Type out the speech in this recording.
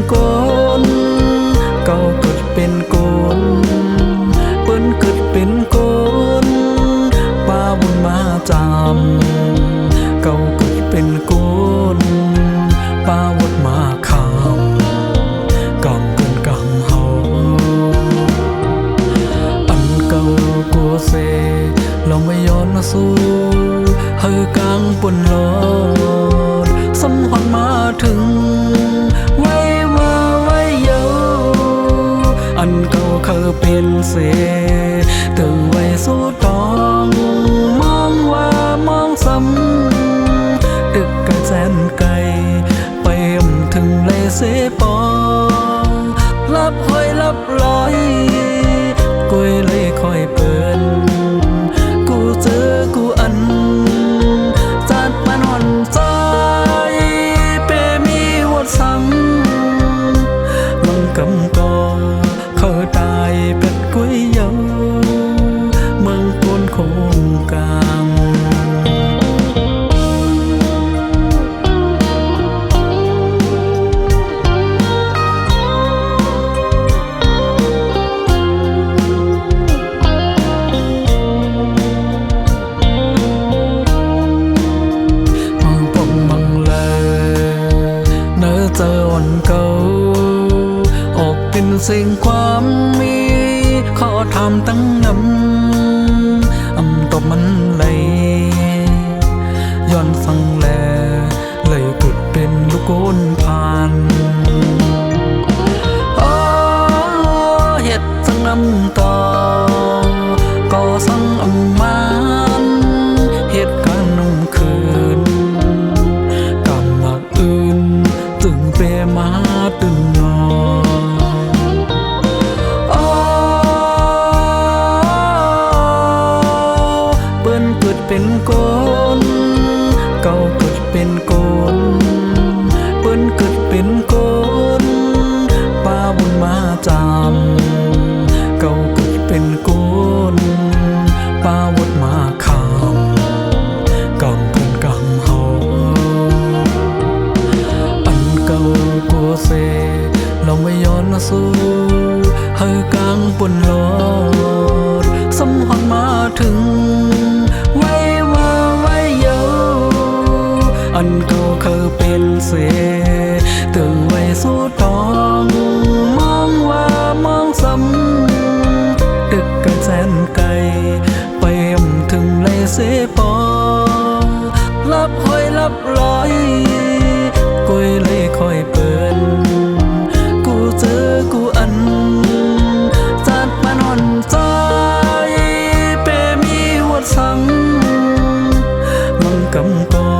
โกนเก่าเกิดเป็นโกนเปิ้นเกิดเป็นโกนป้าบุญมาจำเก่าเกิดเป็นโกนป้าวุดมาคำกำเกินกำเฮาอันเก่ากัวเซเราไม่ย้อนสู้เฮอกลางปุ่นรถสำหวันมาถึงไว้ว่าไว้เยาอันเก่าเคยเป็นเสถึงไว้สู้ตองมองว่ามองซ้ำดึกกระแสนไกลไปถึงเลยเสปอลับห้อยลับลอยกุยเลยคอยเปิดกูเจอกูอันจัดมันหวันใจเปมีวัดสังลังกำกอเขาตายเป็ดกุยเยาเมืองโกนโคงกลางเจอวันเก่าออกเป็นสิ่งความมีขอทำตั้งนำตบมันเลยย้อนฟังแลเลยเกิดเป็นลูกโกนผ่านเฮ็ดสังนำต่อก็สังมานเฮ็ดกันนำคืนกำลักอื่นตึงเปรมาตึงนอเปิ้นเกิดเป็นโกนเก่าเกิดเป็นโกนเปิ้นเกิดเป็นโกนป้าบุญมาจำเก่าเกิดเป็นโกนป้าวุดมาคำกำเพิ่นกำเฮากัวเซเราไม่ย้อนสู้เฮอกลางปุ่นรถสำหวันมาถึงไว้ว่าไว้เยาอันเก่าเคยเป็นเสตึงไว้สู้ตองมองว่ามองซ้ำดึกกระแสนไกลไปถึงเลยเสปอลับห้อยลับลอยกุยเลยคอยเปิดกูเจอกูอันจัดมันหวันใจเปมีวัดสังลังกำกอ